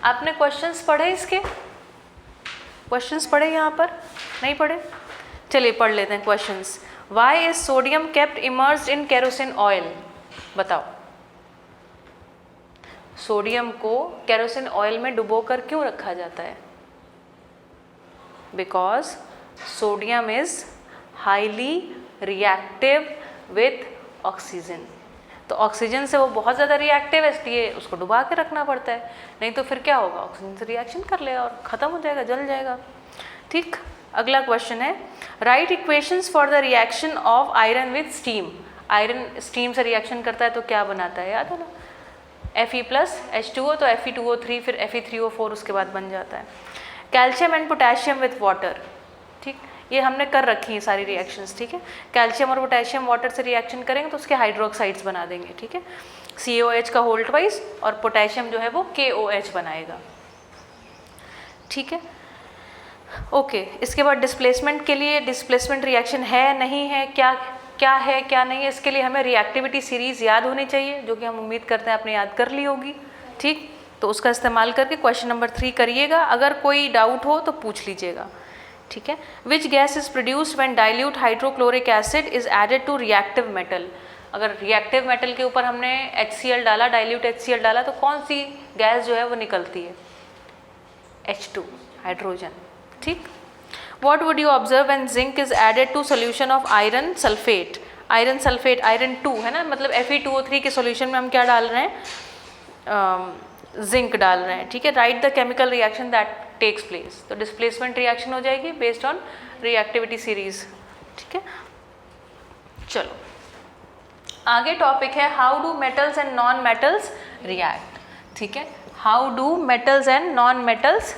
आपने क्वेश्चंस पढ़े इसके? क्वेश्चंस पढ़े यहाँ पर? नहीं पढ़े? चलिए पढ़ लेते हैं questions. Why is sodium kept immersed in kerosene oil? बताओ। सोडियम को केरोसिन ऑयल में डुबोकर क्यों रखा जाता है? Because sodium is highly reactive with oxygen. तो ऑक्सीजन से वो बहुत ज़्यादा रिएक्टिव है, इसलिए उसको डुबा के रखना पड़ता है, नहीं तो फिर क्या होगा, ऑक्सीजन से रिएक्शन कर लेगा और ख़त्म हो जाएगा, जल जाएगा। ठीक, अगला क्वेश्चन है, right equations for the reaction of iron with steam. Iron steam से रिएक्शन करता है तो क्या बनाता है, याद है ना? Fe+H2O, तो Fe2O3 फिर Fe3O4 उसके बाद बन जाता है। Calcium and potassium with water, ठीक, ये हमने कर रखी है सारी रिएक्शंस, ठीक है। कैल्शियम और पोटेशियम वाटर से रिएक्शन करेंगे तो उसके हाइड्रोक्साइड्स बना देंगे, ठीक है, COH का होल्ट वाइज, और पोटेशियम जो है वो KOH बनाएगा, ठीक है। ओके, इसके बाद डिस्प्लेसमेंट के लिए, डिस्प्लेसमेंट रिएक्शन है नहीं है, क्या है क्या नहीं है, इसके लिए हमें रिएक्टिविटी सीरीज याद होनी चाहिए, जो कि हम उम्मीद करते हैं आपने याद कर ली होगी, ठीक। तो उसका इस्तेमाल करके क्वेश्चन नंबर 3 करिएगा, अगर कोई डाउट हो तो पूछ लीजिएगा, ठीक है। Which gas is produced when dilute hydrochloric acid is added to reactive metal? अगर रिएक्टिव मेटल के ऊपर हमने HCl डाला, डाइल्यूट HCl डाला, तो कौन सी गैस जो है वो निकलती है? H2, हाइड्रोजन, ठीक। What would you observe when zinc is added to solution of iron sulfate? Iron sulphate, iron 2 है ना, मतलब Fe2O3 के सॉल्यूशन में हम क्या डाल रहे हैं? जिंक डाल रहे हैं, ठीक है। Write the chemical reaction that takes place, तो डिस्प्लेसमेंट रिएक्शन हो जाएगी बेस्ड ऑन रिएक्टिविटी सीरीज, ठीक है। चलो आगे टॉपिक है how do metals and non metals react, ठीक है। How do metals and non metals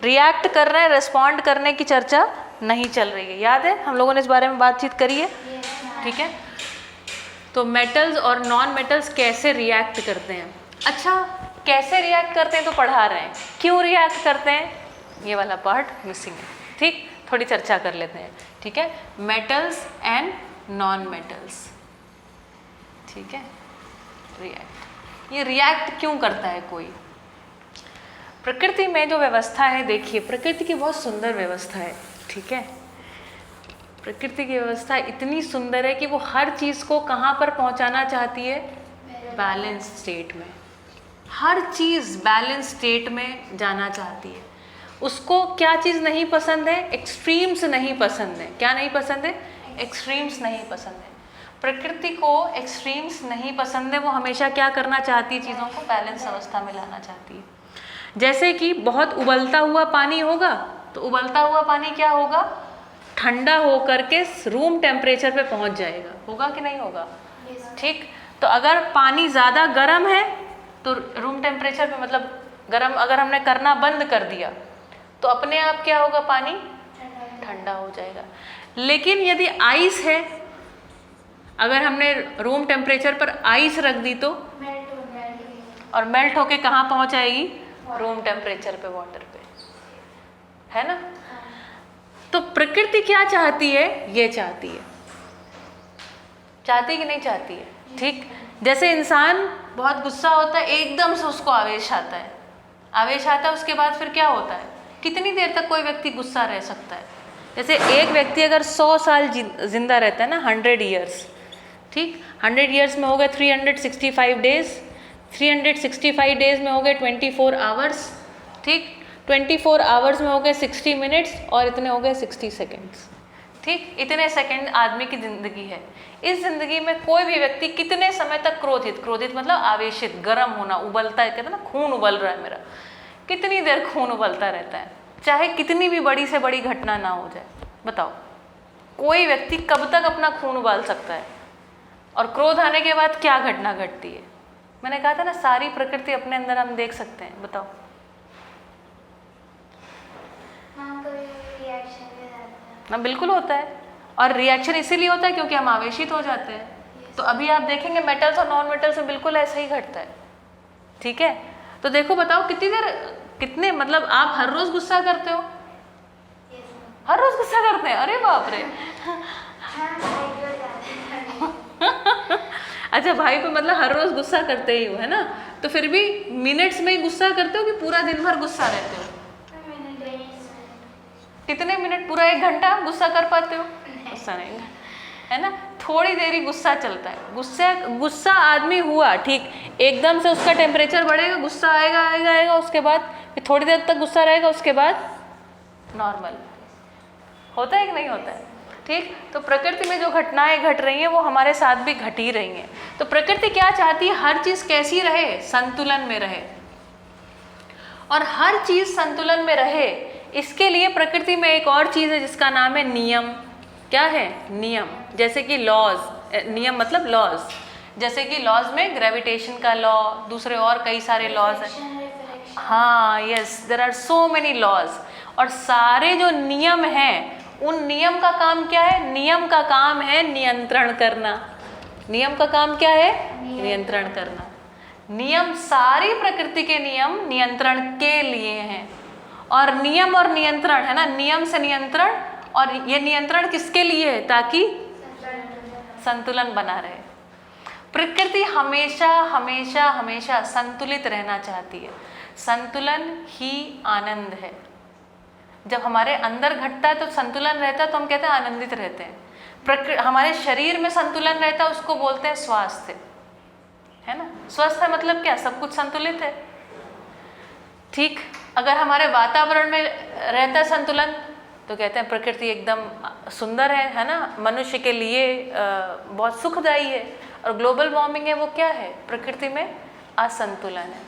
react कर रहे हैं, रिस्पॉन्ड करने की चर्चा नहीं चल रही है, याद है हम लोगों ने इस बारे में बातचीत करी है, ठीक है। तो मेटल्स और नॉन मेटल्स कैसे रिएक्ट करते हैं? अच्छा, कैसे रिएक्ट करते हैं तो पढ़ा रहे हैं, क्यों रिएक्ट करते हैं ये वाला पार्ट मिसिंग है, ठीक। थोड़ी चर्चा कर लेते हैं, ठीक है। मेटल्स एंड नॉन मेटल्स, ठीक है। रिएक्ट, ये रिएक्ट क्यों करता है कोई? प्रकृति में जो व्यवस्था है, देखिए प्रकृति की बहुत सुंदर व्यवस्था है, ठीक है। प्रकृति की व्यवस्था इतनी सुंदर है कि वो हर चीज़ को कहाँ पर पहुँचाना चाहती है? बैलेंस स्टेट में। हर चीज़ बैलेंस स्टेट में जाना चाहती है। उसको क्या चीज़ नहीं पसंद है? एक्सट्रीम्स नहीं पसंद है। क्या नहीं पसंद है? एक्सट्रीम्स नहीं पसंद है। प्रकृति को एक्सट्रीम्स नहीं पसंद है, वो हमेशा क्या करना चाहती है? चीज़ों को बैलेंस अवस्था में लाना चाहती है। जैसे कि बहुत उबलता हुआ पानी होगा तो उबलता हुआ पानी क्या होगा? ठंडा होकर के रूम टेम्परेचर पे पहुंच जाएगा, होगा कि नहीं होगा? ठीक। तो अगर पानी ज़्यादा गर्म है तो रूम टेम्परेचर पे, मतलब गर्म अगर हमने करना बंद कर दिया तो अपने आप क्या होगा? पानी ठंडा हो जाएगा। लेकिन यदि आइस है, अगर हमने रूम टेम्परेचर पर आइस रख दी तो और मेल्ट होके कहाँ पहुँच आएगी? रूम टेम्परेचर पे, वाटर पे, है ना। तो प्रकृति क्या चाहती है? ये चाहती है, चाहती कि नहीं चाहती है? ठीक। जैसे इंसान बहुत गुस्सा होता है, एकदम से उसको आवेश आता है, आवेश आता है, उसके बाद फिर क्या होता है? कितनी देर तक कोई व्यक्ति गुस्सा रह सकता है? जैसे एक व्यक्ति अगर 100 साल जिंदा रहता है ना, 100 ईयर्स, ठीक, 100 ईयर्स में हो गए 365 डेज, 365 डेज में हो गए 24 आवर्स, ठीक, 24 आवर्स में हो गए 60 मिनट्स और इतने हो गए 60 सेकेंड्स, ठीक। इतने सेकंड आदमी की ज़िंदगी है। इस ज़िंदगी में कोई भी व्यक्ति कितने समय तक क्रोधित मतलब आवेशित, गर्म होना, उबलता है, कहते हैं ना खून उबल रहा है मेरा, कितनी देर खून उबलता रहता है, चाहे कितनी भी बड़ी से बड़ी घटना ना हो जाए। बताओ कोई व्यक्ति कब तक अपना खून उबाल सकता है? और क्रोध आने के बाद क्या घटना घटती है? मैंने कहा था ना, सारी प्रकृति अपने अंदर हम देख सकते हैं। बताओ। हाँ, बिल्कुल होता है। और रिएक्शन इसीलिए होता है क्योंकि हम आवेशित हो जाते हैं। तो अभी आप देखेंगे मेटल्स और नॉन मेटल्स में बिल्कुल ऐसा ही घटता है, ठीक है। तो देखो, बताओ कितनी देर, कितने, मतलब आप हर रोज गुस्सा करते हो? हर रोज गुस्सा करते हैं? अरे बाप रे। अच्छा, भाई पे मतलब हर रोज गुस्सा करते ही हो, है ना। तो फिर भी मिनट्स में ही गुस्सा करते हो कि पूरा दिन भर गुस्सा रहते हो? कितने मिनट, पूरा 1 घंटा गुस्सा कर पाते हो? गुस्सा नहीं, है ना, थोड़ी देर ही गुस्सा चलता है। गुस्सा आदमी हुआ ठीक, एकदम से उसका टेम्परेचर बढ़ेगा, गुस्सा आएगा, उसके बाद फिर थोड़ी देर तक गुस्सा रहेगा, उसके बाद नॉर्मल। होता है कि नहीं होता है? ठीक, तो प्रकृति में जो घटनाएं घट रही हैं वो हमारे साथ भी घट ही रही हैं। तो प्रकृति क्या चाहती है? हर चीज़ कैसी रहे? संतुलन में रहे। और हर चीज़ संतुलन में रहे, इसके लिए प्रकृति में एक और चीज़ है जिसका नाम है नियम। क्या है? नियम। जैसे कि लॉज, नियम मतलब लॉज, जैसे कि लॉज में ग्रेविटेशन का लॉ, दूसरे और कई सारे लॉज हैं। हाँ, yes, there are so many laws. और सारे जो नियम हैं, उन नियम का काम क्या है? नियम का काम है नियंत्रण करना। नियम का काम क्या है? नियंत्रण करना। नियम, सारी प्रकृति के नियम नियंत्रण के लिए हैं। और नियम और नियंत्रण, है ना, नियम से नियंत्रण, और ये नियंत्रण किसके लिए है? ताकि संतुलन बना रहे। प्रकृति हमेशा हमेशा हमेशा संतुलित रहना चाहती है। संतुलन ही आनंद है। जब हमारे अंदर घटता है तो संतुलन रहता है, तो हम कहते हैं आनंदित रहते हैं। हमारे शरीर में संतुलन रहता है, उसको बोलते हैं स्वास्थ्य, है ना। स्वस्थ है मतलब क्या? सब कुछ संतुलित है। ठीक, अगर हमारे वातावरण में रहता है संतुलन, तो कहते हैं प्रकृति एकदम सुंदर है ना, मनुष्य के लिए बहुत सुखदायी है। और ग्लोबल वार्मिंग है, वो क्या है? प्रकृति में असंतुलन है।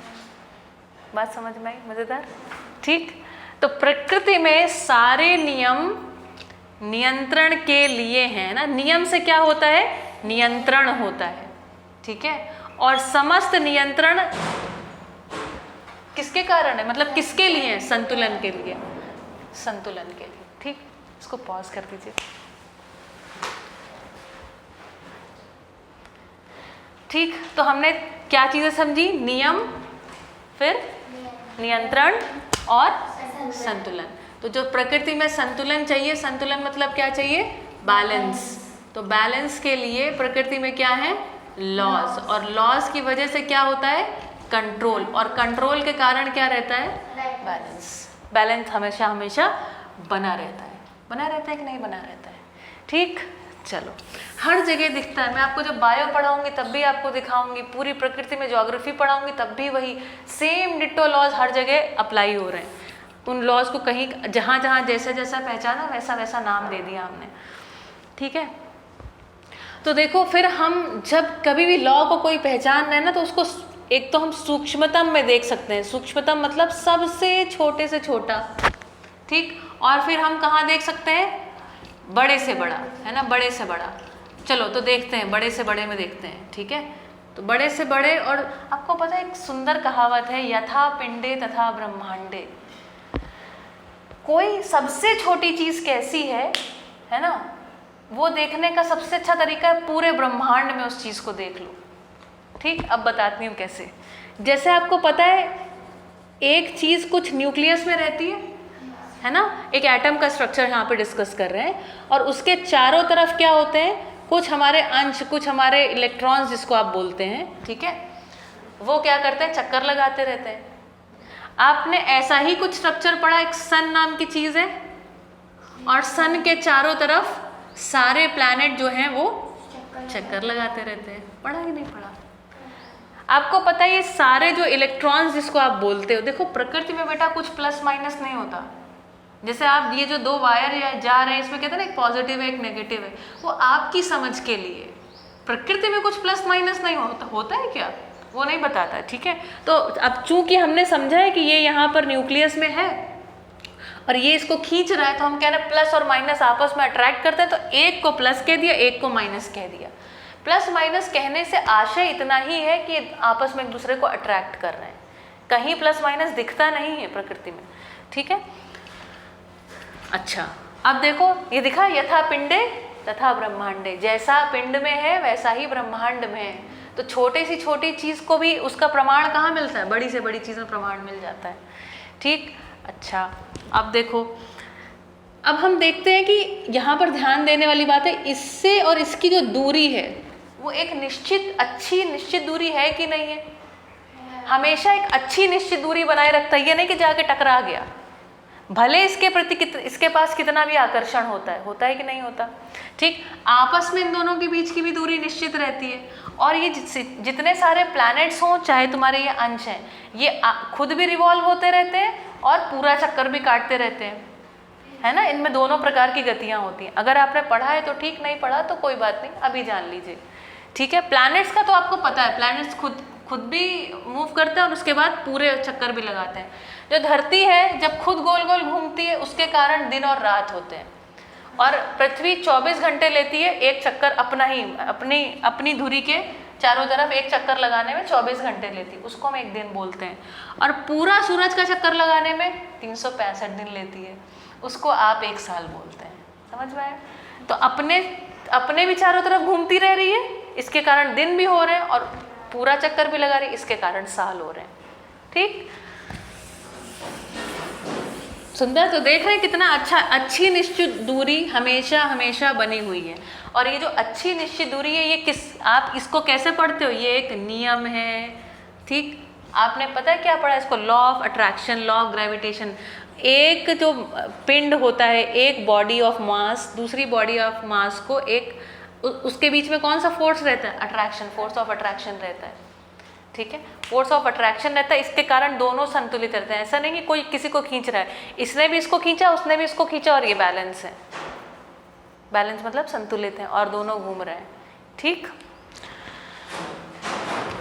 बात समझ में आई? मज़ेदार। ठीक, तो प्रकृति में सारे नियम नियंत्रण के लिए हैं ना। नियम से क्या होता है? नियंत्रण होता है, ठीक है। और समस्त नियंत्रण किसके कारण है? मतलब किसके लिए है? संतुलन के लिए, संतुलन के लिए। ठीक, इसको पॉज कर दीजिए। ठीक, तो हमने क्या चीज़ें समझी? नियम, फिर नियंत्रण और संतुलन। तो जो प्रकृति में संतुलन चाहिए, संतुलन मतलब क्या चाहिए? बैलेंस। तो बैलेंस के लिए प्रकृति में क्या है? लॉज। और लॉज की वजह से क्या होता है? कंट्रोल। और कंट्रोल के कारण क्या रहता है? बैलेंस। बैलेंस हमेशा हमेशा बना रहता है। बना रहता है कि नहीं बना रहता है? ठीक, चलो, हर जगह दिखता है। मैं आपको जब बायो पढ़ाऊंगी तब भी आपको दिखाऊंगी, पूरी प्रकृति में ज्योग्राफी पढ़ाऊंगी तब भी वही सेम डिट्टो लॉज हर जगह अप्लाई हो रहे हैं। उन लॉज को कहीं जहाँ जहाँ जैसा जैसा पहचाना वैसा वैसा नाम दे दिया हमने, ठीक है। तो देखो, फिर हम जब कभी भी लॉ को कोई पहचान रहे हैं ना, तो उसको एक तो हम सूक्ष्मतम में देख सकते हैं। सूक्ष्मतम मतलब सबसे छोटे से छोटा, ठीक। और फिर हम कहाँ देख सकते हैं? बड़े से बड़ा, है ना, बड़े से बड़ा। चलो तो देखते हैं, बड़े से बड़े में देखते हैं, ठीक है। तो बड़े से बड़े, और आपको पता है एक सुंदर कहावत है, यथा पिंडे तथा ब्रह्मांडे। कोई सबसे छोटी चीज़ कैसी है ना, वो देखने का सबसे अच्छा तरीका है पूरे ब्रह्मांड में उस चीज़ को देख लो, ठीक। अब बताती हूँ कैसे। जैसे आपको पता है एक चीज़ कुछ न्यूक्लियस में रहती है ना, एक एटम का स्ट्रक्चर यहाँ पे डिस्कस कर रहे हैं, और उसके चारों तरफ क्या होते हैं? कुछ हमारे अंश, कुछ हमारे इलेक्ट्रॉन्स जिसको आप बोलते हैं, ठीक है। वो क्या करते हैं? चक्कर लगाते रहते हैं। आपने ऐसा ही कुछ स्ट्रक्चर पढ़ा, एक सन नाम की चीज़ है, और सन के चारों तरफ सारे प्लैनेट जो हैं वो चक्कर लगाते रहते हैं। पढ़ा कि नहीं पढ़ा? आपको पता है ये सारे जो इलेक्ट्रॉन्स जिसको आप बोलते हो, देखो प्रकृति में बेटा कुछ प्लस माइनस नहीं होता। जैसे आप ये जो दो वायर जा रहे हैं, इसमें कहते हैं ना एक पॉजिटिव है एक नेगेटिव है, वो आपकी समझ के लिए। प्रकृति में कुछ प्लस माइनस नहीं होता है क्या? वो नहीं बताता, ठीक है। तो अब चूंकि हमने समझा है कि ये यहाँ पर न्यूक्लियस में है और ये इसको खींच रहा है, तो हम कह रहे हैं प्लस और माइनस आपस में अट्रैक्ट करते हैं, तो एक को प्लस कह दिया, एक को माइनस कह दिया। प्लस माइनस कहने से आशय इतना ही है कि आपस में एक दूसरे को अट्रैक्ट कर रहे हैं, कहीं प्लस माइनस दिखता नहीं है प्रकृति में, ठीक है। अच्छा, अब देखो ये दिखा, यथा पिंडे तथा ब्रह्मांडे, जैसा पिंड में है वैसा ही ब्रह्मांड में है। तो छोटी सी छोटी चीज़ को भी उसका प्रमाण कहाँ मिलता है? बड़ी से बड़ी चीज़ में प्रमाण मिल जाता है, ठीक। अच्छा, अब देखो, अब हम देखते हैं कि यहाँ पर ध्यान देने वाली बात है, इससे और इसकी जो दूरी है वो एक निश्चित अच्छी निश्चित दूरी है कि नहीं है? हमेशा एक अच्छी निश्चित दूरी बनाए रखता है, ये नहीं कि जाके टकरा गया, भले इसके प्रति इसके पास कितना भी आकर्षण होता है कि नहीं होता। ठीक, आपस में इन दोनों के बीच की भी दूरी निश्चित रहती है। और ये जितने सारे प्लैनेट्स हों, चाहे तुम्हारे ये अंश हैं, ये खुद भी रिवॉल्व होते रहते हैं और पूरा चक्कर भी काटते रहते हैं, है ना। इनमें दोनों प्रकार की गतियाँ होती हैं। अगर आपने पढ़ा है तो ठीक, नहीं पढ़ा तो कोई बात नहीं, अभी जान लीजिए। ठीक है, प्लैनेट्स का तो आपको पता है, प्लैनेट्स खुद भी मूव करते हैं और उसके बाद पूरे चक्कर भी लगाते हैं। जो धरती है जब खुद गोल गोल घूमती है, उसके कारण दिन और रात होते हैं। और पृथ्वी 24 घंटे लेती है एक चक्कर अपनी धुरी के चारों तरफ एक चक्कर लगाने में 24 घंटे लेती है, उसको हम एक दिन बोलते हैं। और पूरा सूरज का चक्कर लगाने में 365 दिन लेती है, उसको आप एक साल बोलते हैं। समझ में आया? तो अपने भी चारों तरफ घूमती रह रही है, इसके कारण दिन भी हो रहे हैं, और पूरा चक्कर भी लगा रही है, इसके कारण साल हो रहे हैं। ठीक, सुंदर। तो देख रहे हैं कितना अच्छी निश्चित दूरी हमेशा बनी हुई है। और ये जो अच्छी निश्चित दूरी है, ये आप इसको कैसे पढ़ते हो? ये एक नियम है। ठीक, आपने पता है क्या पढ़ा इसको? Law of attraction, law of gravitation. एक जो पिंड होता है, एक बॉडी ऑफ मास दूसरी बॉडी ऑफ मास को उसके बीच में कौन सा फोर्स रहता है? अट्रैक्शन, फोर्स ऑफ अट्रैक्शन रहता है। ठीक है, फोर्स ऑफ अट्रैक्शन रहता है, इसके कारण दोनों संतुलित रहते हैं। ऐसा नहीं कि कोई किसी को खींच रहा है, इसने भी इसको खींचा, उसने भी इसको खींचा, और ये बैलेंस है। बैलेंस मतलब संतुलित है और दोनों घूम रहे हैं। ठीक,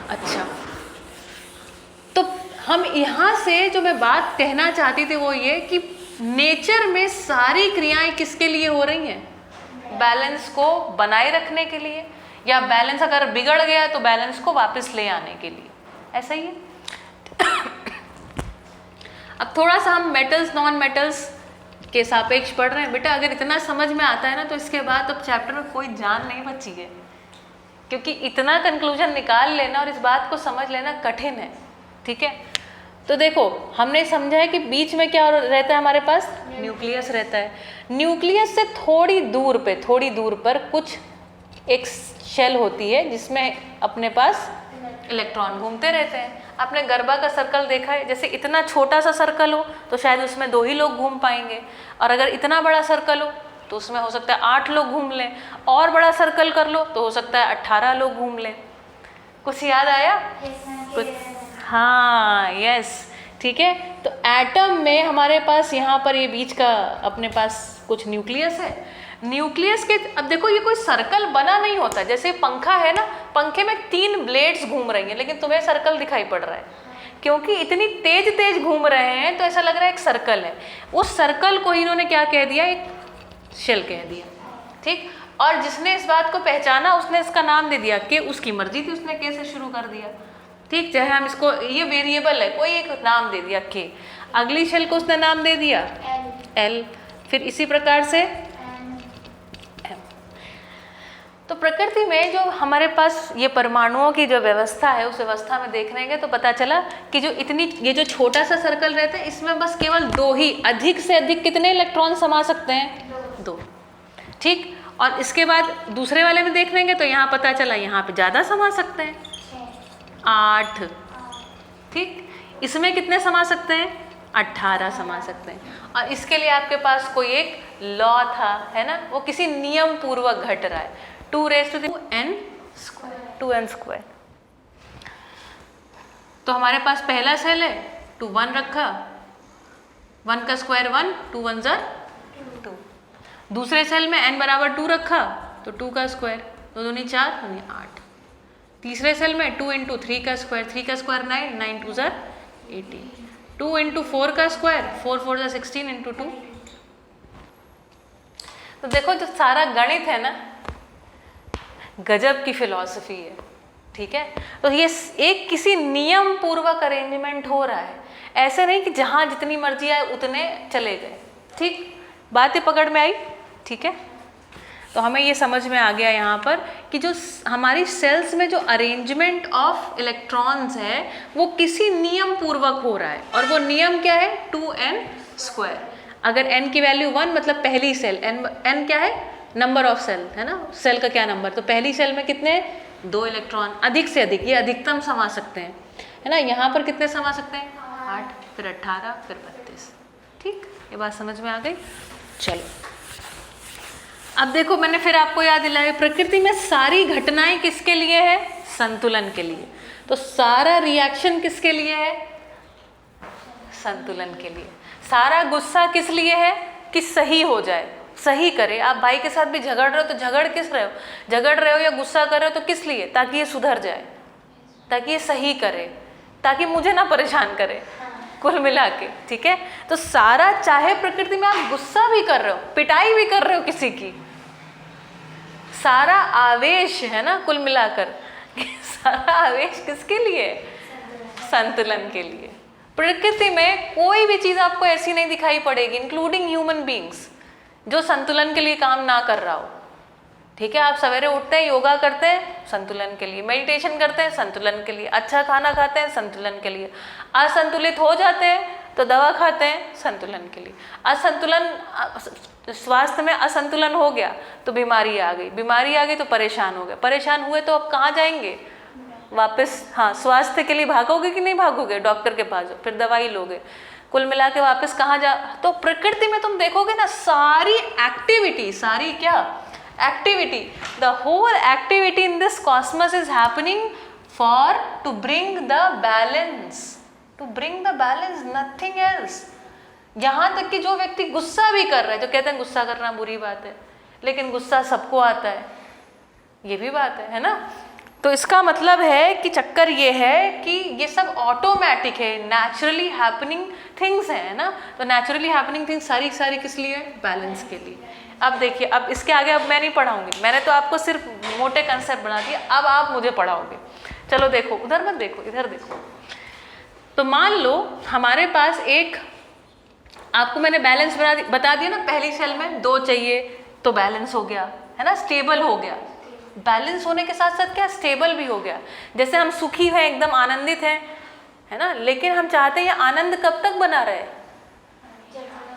अच्छा, तो हम यहाँ से जो मैं बात कहना चाहती थी वो ये कि नेचर में सारी क्रियाएं किसके लिए हो रही हैं? बैलेंस को बनाए रखने के लिए, या बैलेंस अगर बिगड़ गया तो बैलेंस को वापस ले आने के लिए। ऐसा ही है। अब थोड़ा सा हम मेटल्स नॉन मेटल्स के सापेक्ष पढ़ रहे हैं। बेटा अगर इतना समझ में आता है ना, तो इसके बाद अब चैप्टर में कोई जान नहीं बची है, क्योंकि इतना कंक्लूजन निकाल लेना और इस बात को समझ लेना कठिन है। ठीक है, तो देखो हमने समझा है कि बीच में क्या रहता है हमारे पास? न्यूक्लियस रहता है। न्यूक्लियस से थोड़ी दूर पर कुछ एक शेल होती है जिसमें अपने पास इलेक्ट्रॉन घूमते रहते हैं। आपने गर्भा का सर्कल देखा है? जैसे इतना छोटा सा सर्कल हो तो शायद उसमें 2 ही लोग घूम पाएंगे, और अगर इतना बड़ा सर्कल हो तो उसमें हो सकता है 8 लोग घूम लें, और बड़ा सर्कल कर लो तो हो सकता है 18 लोग घूम लें। कुछ याद आया? कुछ? हाँ, यस। ठीक है, तो एटम में हमारे पास यहाँ पर ये बीच का अपने पास कुछ न्यूक्लियस है। न्यूक्लियस के, अब देखो ये कोई सर्कल बना नहीं होता। जैसे पंखा है ना, पंखे में 3 ब्लेड्स घूम रही हैं, लेकिन तुम्हें सर्कल दिखाई पड़ रहा है, क्योंकि इतनी तेज घूम रहे हैं तो ऐसा लग रहा है एक सर्कल है। उस सर्कल को इन्होंने क्या कह दिया? एक शेल कह दिया। ठीक, और जिसने इस बात को पहचाना उसने इसका नाम दे दिया कि उसकी मर्जी थी, उसने के से शुरू कर दिया। ठीक, चाहे हम इसको, ये वेरिएबल है, कोई एक नाम दे दिया के, अगली शेल को उसने नाम दे दिया एल, फिर इसी प्रकार से एम। तो प्रकृति में जो हमारे पास ये परमाणुओं की जो व्यवस्था है, उस व्यवस्था में देख लेंगे तो पता चला कि ये जो छोटा सा सर्कल रहता है, इसमें बस केवल 2 ही, अधिक से अधिक कितने इलेक्ट्रॉन समा सकते हैं? 2। ठीक, और इसके बाद दूसरे वाले में देख लेंगे तो यहाँ पता चला यहाँ पे ज़्यादा समा सकते हैं, 8। ठीक, इसमें कितने समा सकते हैं? 18 समा सकते हैं। और इसके लिए आपके पास कोई एक लॉ था, है ना, वो किसी नियम पूर्वक घट रहा है। 2n², 2n²। तो हमारे पास पहला सेल है, 2 1 रखा, 1 का स्क्वायर 1, 2 1 ज़ा 2। दूसरे सेल में n बराबर 2 रखा, तो 2 का स्क्वायर, 2 दूनी 4, 8। तीसरे सेल में 2 × 3 का स्क्वायर, 3 का स्क्वायर 9, 9 2 ज़ा 18। 2 × 4 का स्क्वायर, 4 4 ज़ा 16 × 2। तो देखो जो सारा गणित है ना, गजब की फिलॉसफी है। ठीक है, तो ये एक किसी नियम पूर्वक अरेंजमेंट हो रहा है, ऐसे नहीं कि जहाँ जितनी मर्जी आए उतने चले गए। ठीक, बातें पकड़ में आई? ठीक है, तो हमें ये समझ में आ गया यहाँ पर कि जो हमारी सेल्स में जो अरेंजमेंट ऑफ इलेक्ट्रॉन्स है वो किसी नियम पूर्वक हो रहा है, और वो नियम क्या है? 2n²। अगर n की वैल्यू 1 मतलब पहली सेल, n क्या है? नंबर ऑफ सेल, है ना, सेल का क्या नंबर, तो पहली सेल में कितने? 2 इलेक्ट्रॉन, अधिक से अधिक, ये अधिकतम समा सकते हैं। है ना। यहाँ पर कितने समा सकते हैं? 8, फिर 18, फिर 32। ठीक, ये बात समझ में आ गई। चलो अब देखो, मैंने फिर आपको याद दिलाया, प्रकृति में सारी घटनाएं किसके लिए है? संतुलन के लिए। तो सारा रिएक्शन किसके लिए है? संतुलन के लिए। सारा गुस्सा किस लिए है? कि सही हो जाए, सही करे। आप भाई के साथ भी झगड़ रहे हो तो झगड़ किस रहे हो? झगड़ रहे हो या गुस्सा कर रहे हो तो किस लिए? ताकि ये सुधर जाए, ताकि ये सही करे, ताकि मुझे ना परेशान करे, कुल मिला के। ठीक है, तो सारा, चाहे प्रकृति में आप गुस्सा भी कर रहे हो, पिटाई भी कर रहे हो किसी की, सारा आवेश है ना, कुल मिलाकर सारा आवेश किसके लिए? संतुलन के लिए। प्रकृति में कोई भी चीज आपको ऐसी नहीं दिखाई पड़ेगी, इंक्लूडिंग ह्यूमन बींग्स, जो संतुलन के लिए काम ना कर रहा हो। ठीक है, आप सवेरे उठते हैं, योगा करते हैं, संतुलन के लिए, मेडिटेशन करते हैं, संतुलन के लिए, अच्छा खाना खाते हैं, संतुलन के लिए, असंतुलित हो जाते हैं तो दवा खाते हैं, संतुलन के लिए। असंतुलन, स्वास्थ्य में असंतुलन हो गया तो बीमारी आ गई, बीमारी आ गई तो परेशान हो गए, परेशान हुए तो अब कहाँ जाएंगे? वापस, हाँ, स्वास्थ्य के लिए भागोगे कि नहीं भागोगे? डॉक्टर के पास, फिर दवाई लोगे, कुल मिला के वापस कहाँ जा। तो प्रकृति में तुम देखोगे ना, सारी एक्टिविटी, सारी क्या activity, the whole activity in this cosmos is happening for to bring the balance, to bring the balance, nothing else. यहाँ तक कि जो व्यक्ति गुस्सा भी कर रहा है, जो कहते हैं गुस्सा करना बुरी बात है, लेकिन गुस्सा सबको आता है, ये भी बात है ना। तो इसका मतलब है कि चक्कर ये है कि ये सब ऑटोमेटिक है, नेचुरली हैपनिंग थिंग्स है ना। तो नेचुरली हैपनिंग थिंग्स सारी सारी किस लिए? बैलेंस के लिए। अब देखिए, अब इसके आगे अब मैं नहीं पढ़ाऊंगी, मैंने तो आपको सिर्फ मोटे कंसेप्ट बना दिए, अब आप मुझे पढ़ाओगे। चलो देखो, उधर मत देखो, इधर देखो। तो मान लो हमारे पास एक, आपको मैंने बैलेंस बता दिया ना, पहली सेल में 2 चाहिए तो बैलेंस हो गया, है ना, स्टेबल हो गया। बैलेंस होने के साथ साथ क्या, स्टेबल भी हो गया। जैसे हम सुखी हैं, एकदम आनंदित हैं, है ना, लेकिन हम चाहते हैं ये आनंद कब तक बना रहे?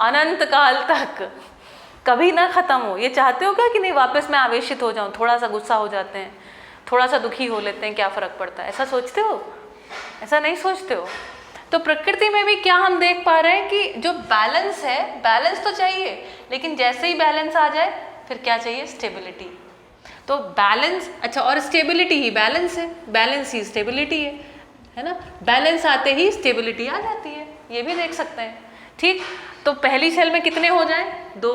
अनंत काल तक, कभी ना खत्म हो। ये चाहते हो क्या कि नहीं वापस मैं आवेशित हो जाऊं, थोड़ा सा गुस्सा हो जाते हैं, थोड़ा सा दुखी हो लेते हैं, क्या फर्क पड़ता है? ऐसा सोचते हो? ऐसा नहीं सोचते हो। तो प्रकृति में भी क्या हम देख पा रहे हैं कि जो बैलेंस है, बैलेंस तो चाहिए, लेकिन जैसे ही बैलेंस आ जाए फिर क्या चाहिए? स्टेबिलिटी। तो बैलेंस, अच्छा, और स्टेबिलिटी ही बैलेंस है, बैलेंस ही स्टेबिलिटी है ना। बैलेंस आते ही स्टेबिलिटी आ जाती है, ये भी देख सकते हैं। ठीक, तो पहली सेल में कितने हो जाएं? 2,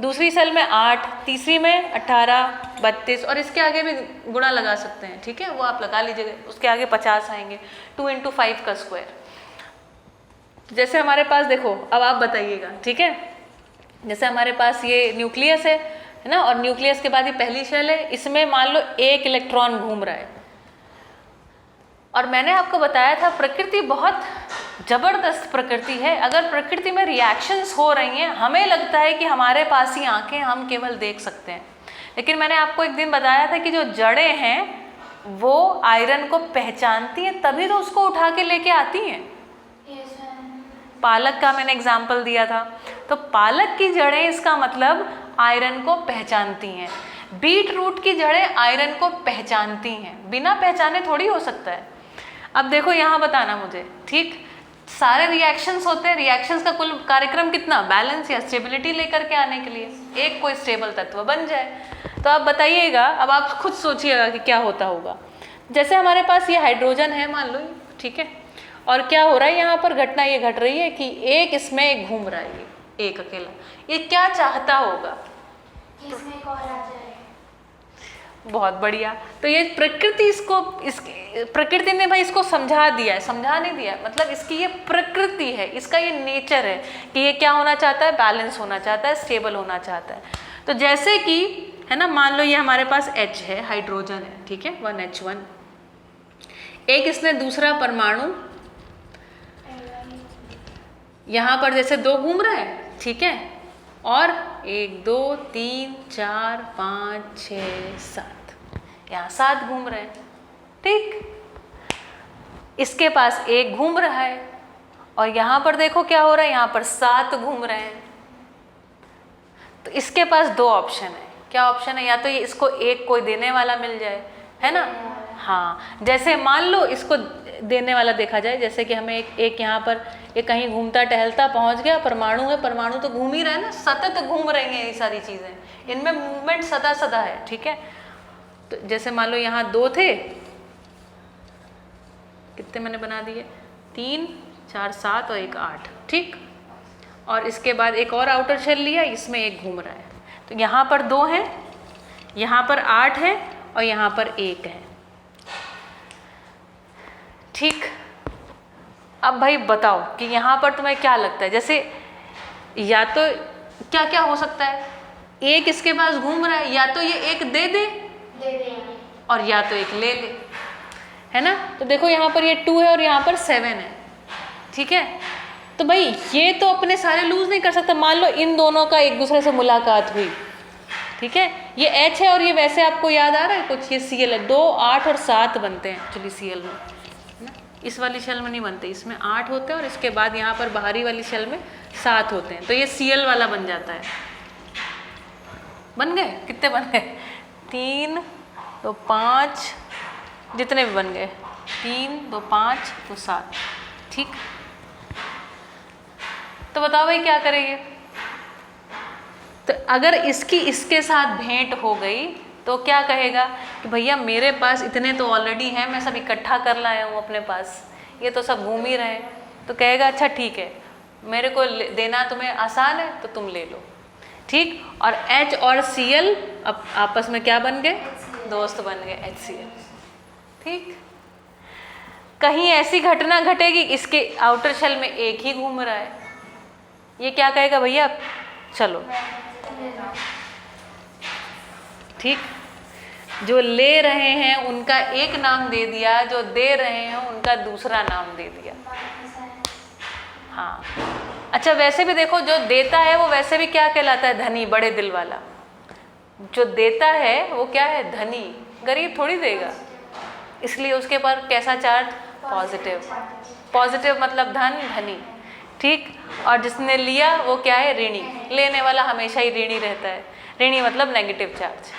दूसरी सेल में 8, तीसरी में 18, 32, और इसके आगे भी गुणा लगा सकते हैं। ठीक है, वो आप लगा लीजिएगा, उसके आगे 50 आएंगे, 2 × 5 का स्क्वायर। जैसे हमारे पास देखो, अब आप बताइएगा, ठीक है, जैसे हमारे पास ये न्यूक्लियस है ना, और न्यूक्लियस के बाद ये पहली सेल है, इसमें मान लो 1 इलेक्ट्रॉन घूम रहा है। और मैंने आपको बताया था प्रकृति बहुत जबरदस्त प्रकृति है। अगर प्रकृति में रिएक्शंस हो रही हैं, हमें लगता है कि हमारे पास ही आंखें, हम केवल देख सकते हैं, लेकिन मैंने आपको एक दिन बताया था कि जो जड़ें हैं वो आयरन को पहचानती हैं, तभी तो उसको उठा के लेके आती हैं। पालक का मैंने एग्जाम्पल दिया था, तो पालक की जड़ें, इसका मतलब आयरन को पहचानती हैं। बीट रूट की जड़ें आयरन को पहचानती हैं, बिना पहचाने थोड़ी हो सकता है। अब देखो यहाँ बताना मुझे, ठीक, सारे रिएक्शंस होते हैं, रिएक्शंस का कुल कार्यक्रम कितना? बैलेंस या स्टेबिलिटी लेकर के आने के लिए एक कोई स्टेबल तत्व बन जाए। तो आप बताइएगा, अब आप खुद सोचिएगा कि क्या होता होगा। जैसे हमारे पास ये हाइड्रोजन है मान लो, ठीक है, और क्या हो रहा है यहाँ पर, घटना ये घट रही है कि एक इसमें एक घूम रहा है, ये एक अकेला, ये क्या चाहता होगा? इसमें एक और आ जाए। बहुत बढ़िया। तो ये प्रकृति, इसको, इस प्रकृति ने भाई इसको समझा दिया है, समझा नहीं दिया, मतलब इसकी ये प्रकृति है, इसका ये नेचर है कि ये क्या होना चाहता है? बैलेंस होना चाहता है, स्टेबल होना चाहता है। तो जैसे कि, है ना, मान लो ये हमारे पास H है, हाइड्रोजन है, ठीक है, 1H1, एक इसने दूसरा परमाणु यहाँ पर जैसे 2 घूम रहा है, ठीक है, और 1 2 3 4 5 6 7, यहाँ 7 घूम रहे हैं, ठीक। इसके पास 1 घूम रहा है, और यहाँ पर देखो क्या हो रहा है, यहाँ पर 7 घूम रहे हैं। तो इसके पास 2 ऑप्शन है। क्या ऑप्शन है? या तो ये इसको एक कोई देने वाला मिल जाए, है ना, हाँ, जैसे मान लो इसको देने वाला देखा जाए, जैसे कि हमें एक यहाँ पर ये कहीं घूमता टहलता पहुँच गया, परमाणु है, परमाणु तो घूम ही रहा है ना, सतत घूम रही हैं ये सारी चीज़ें, इनमें मूवमेंट सदा सदा है, ठीक है। तो जैसे मान लो यहाँ 2 थे, कितने मैंने बना दिए, 3 4 7 और 1 8, ठीक। और इसके बाद एक और आउटर शेल लिया, इसमें एक घूम रहा है, तो यहाँ पर 2 हैं, यहाँ पर 8 है और यहाँ पर 1 है, ठीक। अब भाई बताओ कि यहाँ पर तुम्हें क्या लगता है, जैसे या तो क्या क्या हो सकता है, एक इसके पास घूम रहा है, या तो ये एक दे दे और या तो एक ले ले, है ना। तो देखो यहाँ पर ये 2 है और यहाँ पर 7 है, ठीक है। तो भाई ये तो अपने सारे लूज नहीं कर सकता। मान लो इन दोनों का एक दूसरे से मुलाकात हुई, ठीक है, ये H है और ये वैसे आपको याद आ रहा है कुछ, ये Cl है, 2 8 और 7 बनते हैं एक्चुअली Cl में, है ना। इस वाली शेल में नहीं बनते, इसमें 8 होते हैं और इसके बाद यहाँ पर बाहरी वाली शेल में 7 होते हैं, तो ये Cl वाला बन जाता है। बन गए, कितने बन गए, 3 2 5, जितने भी बन गए, 3 2 5 तो 7, ठीक। तो बताओ भाई क्या करेंगे। तो अगर इसकी इसके साथ भेंट हो गई तो क्या कहेगा कि भैया मेरे पास इतने तो ऑलरेडी हैं, मैं सब इकट्ठा कर लाया हूँ अपने पास, ये तो सब घूम ही रहे हैं। तो कहेगा अच्छा ठीक है, मेरे को देना तुम्हें आसान है तो तुम ले लो, ठीक। और H और Cl अब आपस में क्या बन गए, दोस्त बन गए, HCl, ठीक। कहीं ऐसी घटना घटेगी इसके आउटर शेल में एक ही घूम रहा है, ये क्या कहेगा भैया चलो, ठीक। जो ले रहे हैं उनका एक नाम दे दिया, जो दे रहे हैं उनका दूसरा नाम दे दिया। हाँ अच्छा, वैसे भी देखो जो देता है वो वैसे भी क्या कहलाता है, धनी, बड़े दिल वाला। जो देता है वो क्या है, धनी, गरीब थोड़ी देगा, इसलिए उसके पर कैसा चार्ज, पॉजिटिव। पॉजिटिव मतलब धन, धनी, ठीक। और जिसने लिया वो क्या है, ऋणी। लेने वाला हमेशा ही ऋणी रहता है, ऋणी मतलब नेगेटिव चार्ज।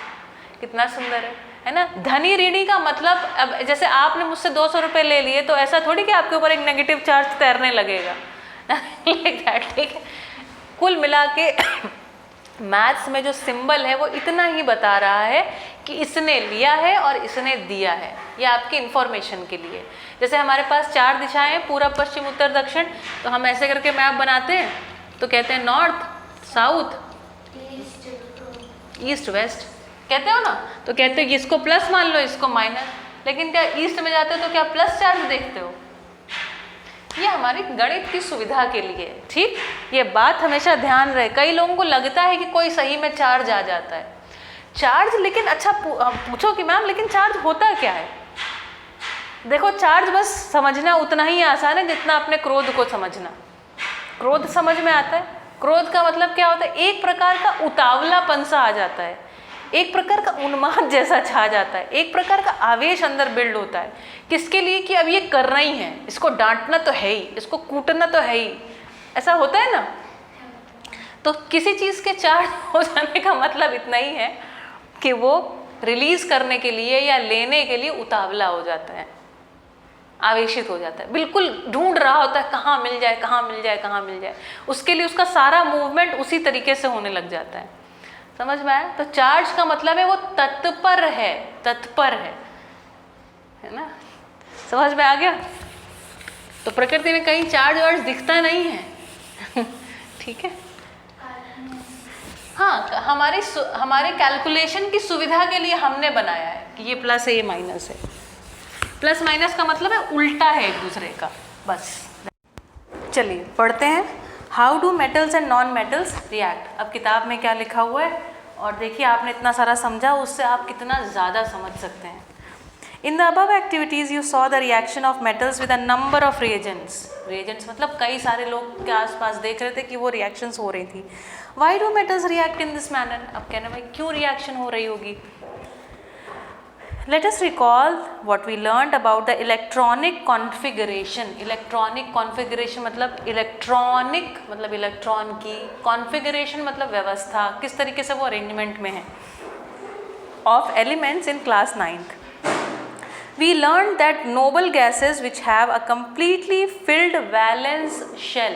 कितना सुंदर है ना। धनी ऋणी का मतलब, अब जैसे आपने मुझसे 200 रुपये ले लिए तो ऐसा थोड़ी कि आपके ऊपर एक नेगेटिव चार्ज तैरने लगेगा, लाइक दैट, ठीक है। कुल मिला के मैथ्स में जो सिंबल है वो इतना ही बता रहा है कि इसने लिया है और इसने दिया है, ये आपकी इंफॉर्मेशन के लिए। जैसे हमारे पास 4 दिशाएं हैं, पूरब पश्चिम उत्तर दक्षिण, तो हम ऐसे करके मैप बनाते हैं तो कहते हैं नॉर्थ साउथ ईस्ट वेस्ट, कहते हो ना। तो कहते हो कि इसको प्लस मान लो, इसको माइनस, लेकिन क्या ईस्ट में जाते हो तो क्या प्लस चार्ज देखते हो। ये हमारी गणित की सुविधा के लिए, ठीक। ये बात हमेशा ध्यान रहे। कई लोगों को लगता है कि कोई सही में चार्ज आ जाता है, चार्ज, लेकिन अच्छा पूछो कि मैम लेकिन चार्ज होता क्या है। देखो चार्ज बस समझना उतना ही आसान है जितना अपने क्रोध को समझना। क्रोध समझ में आता है। क्रोध का मतलब क्या होता है, एक प्रकार का उतावलापन सा आ जाता है, एक प्रकार का उन्माद जैसा छा जाता है, एक प्रकार का आवेश अंदर बिल्ड होता है। किसके लिए, कि अब ये करना ही है, इसको डांटना तो है ही, इसको कूटना तो है ही, ऐसा होता है ना। तो किसी चीज़ के चार्ज हो जाने का मतलब इतना ही है कि वो रिलीज करने के लिए या लेने के लिए उतावला हो जाता है, आवेशित हो जाता है, बिल्कुल ढूंढ रहा होता है कहाँ मिल जाए, कहाँ मिल जाए, कहाँ मिल जाए। उसके लिए उसका सारा मूवमेंट उसी तरीके से होने लग जाता है। समझ में आया। तो चार्ज का मतलब है वो तत्पर है, तत्पर है ना। समझ में आ गया। तो प्रकृति में कहीं चार्ज वार्ज दिखता नहीं है ठीक है। हाँ, हमारे कैलकुलेशन की सुविधा के लिए हमने बनाया है कि ये प्लस है, ये माइनस है। प्लस माइनस का मतलब है उल्टा है एक दूसरे का, बस। चलिए पढ़ते हैं, how do metals and non metals react. अब किताब में क्या लिखा हुआ है, और देखिए आपने इतना सारा समझा, उससे आप कितना ज़्यादा समझ सकते हैं। In the above activities you saw the reaction of metals with a number of reagents. Reagents मतलब कई सारे लोग के आसपास देख रहे थे कि वो रिएक्शंस हो रही थी। Why do metals react in this manner. अब कहना भाई क्यों रिएक्शन हो रही होगी। Let us recall what we learned about the electronic configuration. Electronic configuration मतलब इलेक्ट्रॉनिक मतलब इलेक्ट्रॉन की, configuration मतलब व्यवस्था, किस तरीके से वो अरेंजमेंट में है, of elements in class 9th. We learned that noble gases which have a completely filled valence shell.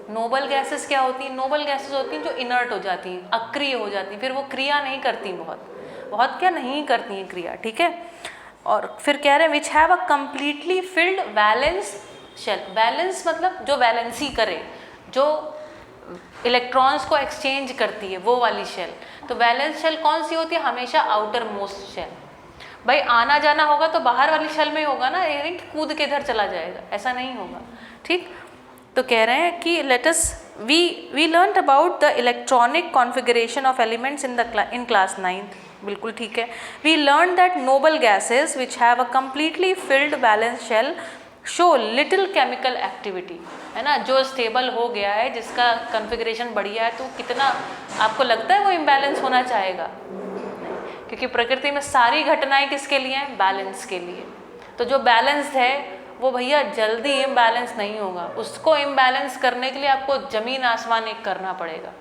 Noble gases क्या होती हैं? नोबल गैसेस होती हैं जो इनर्ट हो जाती हैं, अक्रिय हो जाती हैं, फिर वो क्रिया नहीं करती, बहुत क्या नहीं करती हैं क्रिया, ठीक है। और फिर कह रहे हैं which have a completely filled valence shell. Valence मतलब जो वैलेंसी करे, जो इलेक्ट्रॉन्स को एक्सचेंज करती है, वो वाली शेल। तो वैलेंस शेल कौन सी होती है? हमेशा आउटर मोस्ट शेल। भाई आना जाना होगा तो बाहर वाली शेल में ही होगा ना, ये नहीं कि कूद के इधर चला जाएगा, ऐसा नहीं होगा, ठीक। तो कह रहे हैं कि let us we learn about the electronic configuration of elements in class 9th, बिल्कुल ठीक है। We learn that noble gases which have a completely filled balance shell show little chemical activity, है ना। जो स्टेबल हो गया है, जिसका कॉन्फ़िगरेशन बढ़िया है, तो कितना आपको लगता है वो इम्बैलेंस होना चाहेगा? क्योंकि प्रकृति में सारी घटनाएं किसके लिए हैं? बैलेंस के लिए। तो जो बैलेंस्ड है वो भैया जल्दी इम्बैलेंस नहीं होगा, उसको इम्बैलेंस करने के लिए आपको ज़मीन आसमान एक करना पड़ेगा।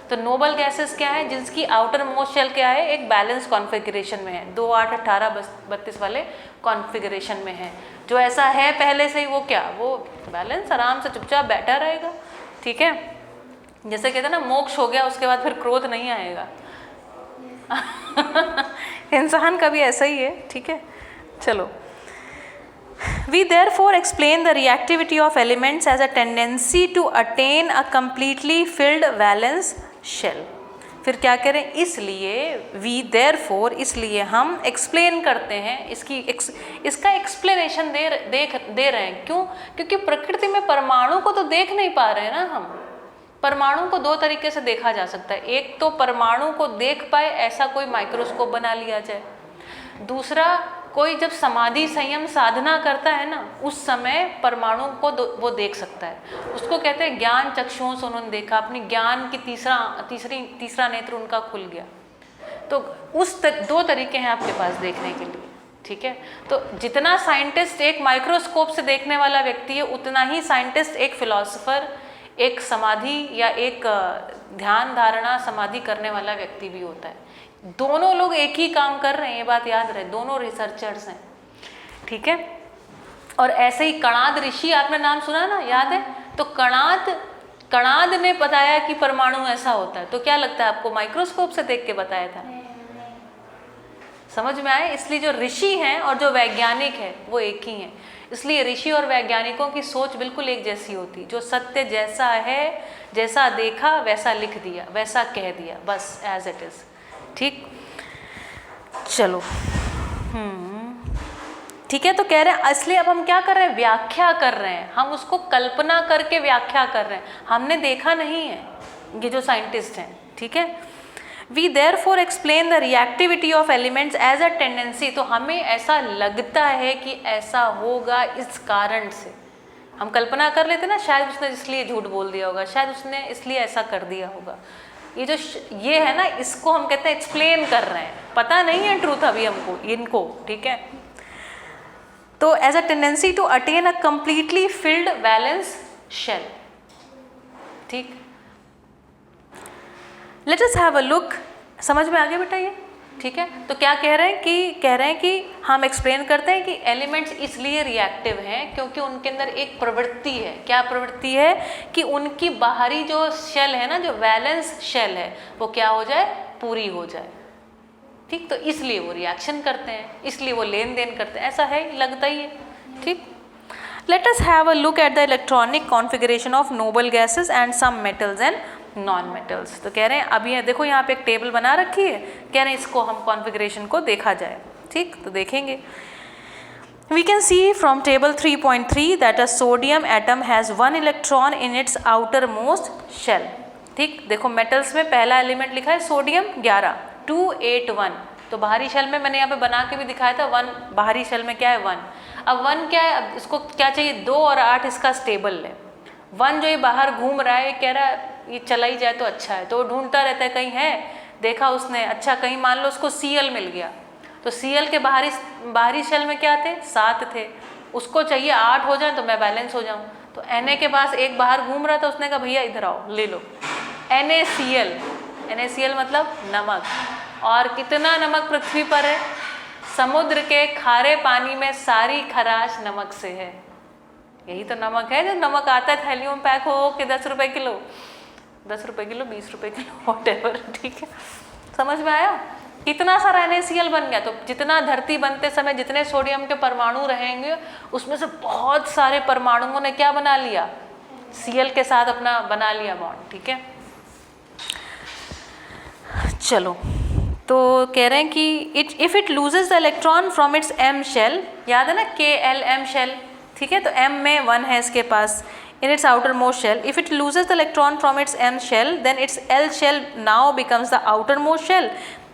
तो नोबल गैसेस क्या है? जिसकी आउटर मोस्ट शेल क्या है? एक बैलेंस कॉन्फ़िगरेशन में है, 2 8 18 32 वाले कॉन्फ़िगरेशन में है। जो ऐसा है पहले से ही वो क्या, वो बैलेंस आराम से चुपचाप बैठा रहेगा, ठीक है। जैसे कहते हैं ना मोक्ष हो गया उसके बाद फिर क्रोध नहीं आएगा। इंसान का भी ऐसा ही है, ठीक है। चलो, we therefore explain the reactivity of elements as a tendency to attain a completely filled valence shell। फिर क्या करें? इसलिए we therefore, इसलिए हम एक्सप्लेन करते हैं, इसका एक्सप्लेनेशन दे रहे हैं। क्यों? क्योंकि प्रकृति में परमाणु को तो देख नहीं पा रहे हैं ना हम। परमाणु को 2 तरीके से देखा जा सकता है। एक तो परमाणु को देख पाए ऐसा कोई माइक्रोस्कोप बना लिया जाए, दूसरा कोई जब समाधि संयम साधना करता है ना, उस समय परमाणु को वो देख सकता है। उसको कहते हैं ज्ञान चक्षुओं से उन्होंने देखा, अपनी ज्ञान की तीसरा नेत्र उनका खुल गया। तो उस 2 तरीके हैं आपके पास देखने के लिए, ठीक है। तो जितना साइंटिस्ट एक माइक्रोस्कोप से देखने वाला व्यक्ति है, उतना ही साइंटिस्ट एक फिलॉसफर, एक समाधि या एक ध्यान धारणा समाधि करने वाला व्यक्ति भी होता है। दोनों लोग एक ही काम कर रहे हैं, ये बात याद रहे, दोनों रिसर्चर्स हैं, ठीक है। और ऐसे ही कणाद ऋषि, आपने नाम सुना ना, याद है? तो कणाद ने बताया कि परमाणु ऐसा होता है। तो क्या लगता है आपको, माइक्रोस्कोप से देख के बताया था? समझ में आए? इसलिए जो ऋषि हैं और जो वैज्ञानिक है वो एक ही हैं। इसलिए ऋषि और वैज्ञानिकों की सोच बिल्कुल एक जैसी होती, जो सत्य जैसा है, जैसा देखा वैसा लिख दिया, वैसा कह दिया, बस एज इट इज़, ठीक। चलो, ठीक है। तो कह रहे हैं इसलिए अब हम क्या कर रहे हैं? व्याख्या कर रहे हैं, हम उसको कल्पना करके व्याख्या कर रहे हैं, हमने देखा नहीं है, ये जो साइंटिस्ट हैं, ठीक है। We therefore explain the reactivity of elements as a tendency. तो हमें ऐसा लगता है कि ऐसा होगा इस कारण से, हम कल्पना कर लेते ना, शायद उसने इसलिए झूठ बोल दिया होगा, शायद उसने इसलिए ऐसा कर दिया होगा। ये है ना, इसको हम कहते हैं एक्सप्लेन कर रहे हैं, पता नहीं है ट्रूथ अभी हमको इनको, ठीक है। तो as a tendency to attain a completely filled valence shell, ठीक। Let us have a look, समझ में आ गया बेटा ये, ठीक है। तो क्या कह रहे हैं कि हम एक्सप्लेन करते हैं कि एलिमेंट्स इसलिए रिएक्टिव हैं क्योंकि उनके अंदर एक प्रवृत्ति है। क्या प्रवृत्ति है? कि उनकी बाहरी जो शेल है ना, जो वैलेंस शेल है, वो क्या हो जाए? पूरी हो जाए, ठीक। तो इसलिए वो रिएक्शन करते हैं, इसलिए वो लेन देन करते हैं, ऐसा है, लगता ही है, ठीक। Let us have a look at the electronic configuration of noble gases and some metals and non metals. तो कह रहे हैं अभी देखो यहाँ पे एक टेबल बना रखी है, कह रहे हैं इसको हम कॉन्फ़िगरेशन को देखा जाए, ठीक। तो देखेंगे, we can see from table 3.3 that a sodium atom has 1 electron in its outermost shell, ठीक। देखो मेटल्स में पहला एलिमेंट लिखा है सोडियम 11, 2 8 1। तो बाहरी शेल में मैंने यहाँ पे बना के भी दिखाया था 1, बाहरी शेल में क्या है? 1। अब 1 क्या है? अब इसको क्या चाहिए? 2 और 8 इसका स्टेबल है। 1 जो ये बाहर घूम रहा है, कह रहा है ये चला ही जाए तो अच्छा है, तो वो ढूंढता रहता है कहीं है, देखा उसने, अच्छा कहीं मान लो उसको Cl मिल गया, तो Cl के बाहरी शेल में क्या थे? 7 थे, उसको चाहिए 8 हो जाए तो मैं बैलेंस हो जाऊँ। तो Na के पास एक बाहर घूम रहा था, उसने कहा भैया इधर आओ ले लो NaCl मतलब नमक। और कितना नमक पृथ्वी पर है? समुद्र के खारे पानी में सारी खराश नमक से है। यही तो नमक है, जो नमक आता है थैलियों में पैक हो के 10 रुपए किलो, 10 रुपए किलो, 20 रुपए किलो, व्हाटएवर, ठीक है। समझ में आया? इतना सारा NaCl बन गया। तो जितना धरती बनते समय जितने सोडियम के परमाणु रहेंगे, उसमें से बहुत सारे परमाणुओं ने क्या बना लिया, Cl के साथ अपना बना लिया बॉन्ड, ठीक है। चलो, तो कह रहे हैं कि if it loses the electron from its m shell, याद है ना KLM शेल, ठीक है। तो m में 1 है इसके पास, in its outermost shell. If it loses the electron from its m shell, then its L shell now becomes the outermost shell,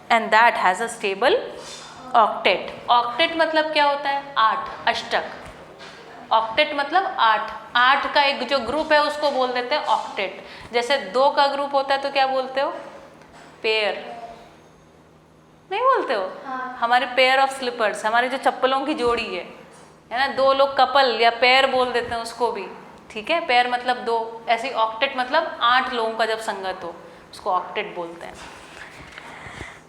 and that has a stable octet. Octet मतलब क्या होता है? 8, अष्टक। ऑक्टेट मतलब 8 का एक जो ग्रुप है उसको बोल देते हैं ऑक्टेट। जैसे 2 का ग्रुप होता है तो क्या बोलते हो? पेयर, नहीं बोलते हो? हाँ। हमारे पेयर ऑफ स्लीपर्स, हमारे जो चप्पलों की जोड़ी है ना, 2 लोग कपल या पेयर बोल देते हैं उसको भी, ठीक है। पेयर मतलब 2, ऐसे ही ऑक्टेट मतलब 8 लोगों का जब संगत हो उसको ऑक्टेट बोलते हैं।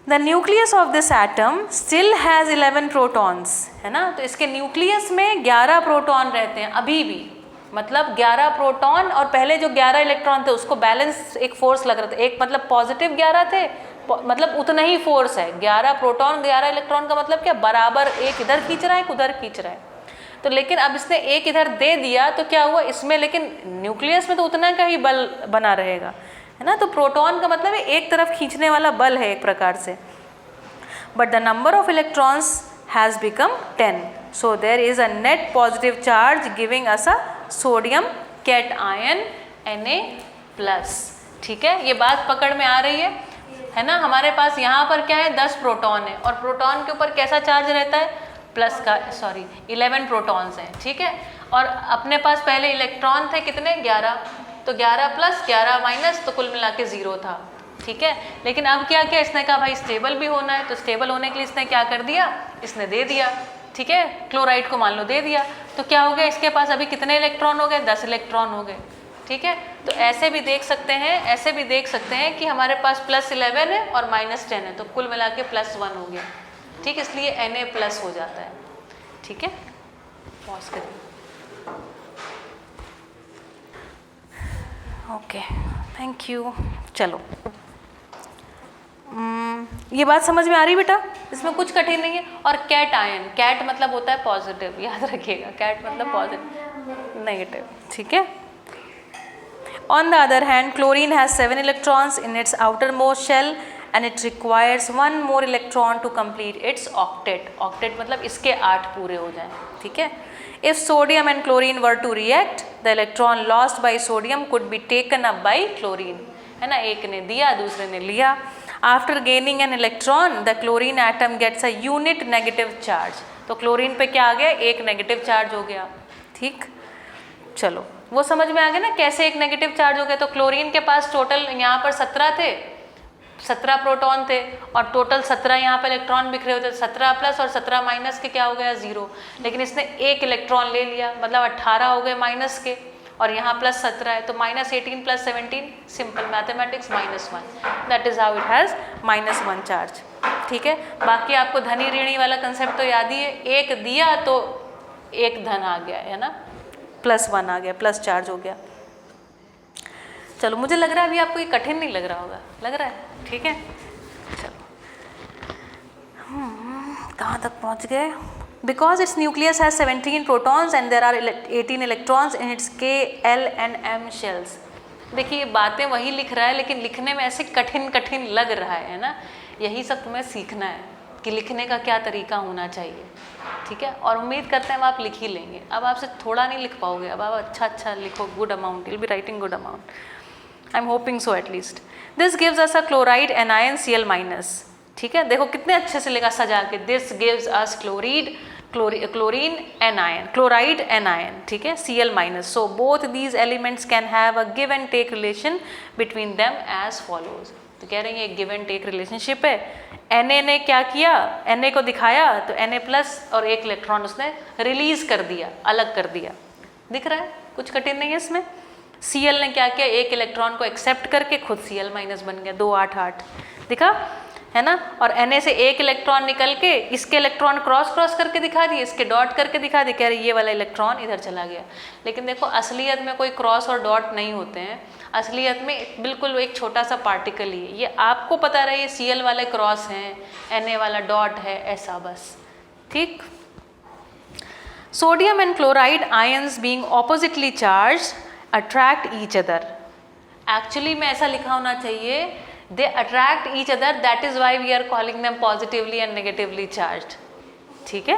The nucleus of this atom still has 11 protons, है ना। तो इसके न्यूक्लियस में 11 प्रोटॉन रहते हैं अभी भी, मतलब 11 प्रोटॉन, और पहले जो 11 इलेक्ट्रॉन थे उसको बैलेंस एक फोर्स लग रहा था, एक मतलब पॉजिटिव 11 थे, मतलब उतना ही फोर्स है। 11 प्रोटॉन 11 इलेक्ट्रॉन का मतलब क्या, बराबर, एक इधर खींच रहा है एक उधर खींच रहा है। तो लेकिन अब इसने एक इधर दे दिया तो क्या हुआ इसमें, लेकिन न्यूक्लियस में तो उतना का ही बल बना रहेगा, है ना। तो प्रोटॉन का मतलब है एक तरफ खींचने वाला बल है एक प्रकार से। But the number of electrons has become 10, so there is a net positive charge giving us a sodium cation Na+, ठीक है। ये बात पकड़ में आ रही है ना। हमारे पास यहाँ पर क्या है, 10 प्रोटॉन है, और प्रोटॉन के ऊपर कैसा चार्ज रहता है, प्लस का, 11 प्रोटॉन्स हैं, ठीक है। और अपने पास पहले इलेक्ट्रॉन थे कितने, 11, तो 11 प्लस 11 माइनस, तो कुल मिला के 0 था, ठीक है। लेकिन अब क्या किया इसने, कहा भाई स्टेबल भी होना है, तो स्टेबल होने के लिए इसने क्या कर दिया, इसने दे दिया, ठीक है। क्लोराइड को मान लो दे दिया, तो क्या हो गया इसके पास अभी कितने इलेक्ट्रॉन हो गए, 10 इलेक्ट्रॉन हो गए, ठीक है। तो ऐसे भी देख सकते हैं, ऐसे भी देख सकते हैं कि हमारे पास +11 है और -10 है, तो कुल मिला के +1 हो गया, ठीक। इसलिए Na+ हो जाता है, ठीक है। पॉज करिए, ओके, थैंक यू। चलो, ये बात समझ में आ रही बेटा, इसमें कुछ कठिन नहीं है। और कैट आयन, कैट मतलब होता है पॉजिटिव, याद रखिएगा, कैट मतलब पॉजिटिव, नेगेटिव, ठीक है। On the other hand, chlorine has 7 electrons in its outermost shell and it requires 1 more electron to complete its octet. Octet मतलब इसके 8 पूरे हो जाएं, ठीक है। If sodium and chlorine were to react, the electron lost by sodium could be taken up by chlorine, है ना। एक ने दिया दूसरे ने लिया। After gaining an electron, the chlorine atom gets a unit negative charge. तो क्लोरीन पे क्या आ गया, एक नेगेटिव चार्ज हो गया, ठीक। चलो, वो समझ में आ गया ना कैसे एक नेगेटिव चार्ज हो गया। तो क्लोरीन के पास टोटल यहाँ पर 17 थे, 17 प्रोटॉन थे, और टोटल 17 यहाँ पर इलेक्ट्रॉन बिखरे होते, 17 प्लस और 17 माइनस के क्या हो गया, 0। लेकिन इसने एक इलेक्ट्रॉन ले लिया, मतलब 18 हो गए माइनस के, और यहाँ +17 है, तो -18 + 17, simple mathematics, -1। That is how it has -1 charge, ठीक है। बाकी आपको धनी ऋणी वाला कंसेप्ट तो याद ही है, एक दिया तो एक धन आ गया, है ना, +1 आ गया, प्लस चार्ज हो गया। चलो, मुझे लग रहा है अभी आपको ये कठिन नहीं लग रहा होगा, लग रहा है, ठीक है। चलो, कहाँ तक पहुँच गए। Because its nucleus has 17 protons and there are 18 electrons in its K, L and M shells. देखिए बातें वही लिख रहा है, लेकिन लिखने में ऐसे कठिन कठिन लग रहा है ना। यही सब तुम्हें सीखना है कि लिखने का क्या तरीका होना चाहिए, ठीक है। और उम्मीद करते हैं अब आप लिख ही लेंगे। अब आपसे थोड़ा नहीं लिख पाओगे, अब आप अच्छा लिखो, good amount, you'll be writing good amount. I'm hoping so at least. This gives us a chloride anion Cl-, ठीक है। देखो कितने अच्छे से लिखा सजा के, this gives us chlorine anion, chloride anion, ठीक है, Cl-। So both these elements can have a give and take relation between them as follows. तो कह रहे हैं ये गिव एंड टेक रिलेशनशिप है। Na ने क्या किया, Na को दिखाया तो Na+ और एक इलेक्ट्रॉन उसने रिलीज कर दिया, अलग कर दिया, दिख रहा है, कुछ कठिन नहीं है इसमें। Cl ने क्या किया, एक इलेक्ट्रॉन को एक्सेप्ट करके खुद Cl- बन गया, 2 8 8, दिखा। है ना, और Na से एक इलेक्ट्रॉन निकल के इसके इलेक्ट्रॉन क्रॉस करके दिखा दिए, इसके डॉट करके दिखा दिए, कह रहे ये वाला इलेक्ट्रॉन इधर चला गया। लेकिन देखो असलियत में कोई क्रॉस और डॉट नहीं होते हैं, असलियत में बिल्कुल एक छोटा सा पार्टिकल ही है। ये आपको पता रहे ये Cl वाले क्रॉस हैं, Na वाला डॉट है, ऐसा बस, ठीक। Sodium and chloride ions being oppositely charge attract each other. Actually में ऐसा लिखा होना चाहिए, they attract each other, that is why we are calling them positively and negatively charged, ठीक है।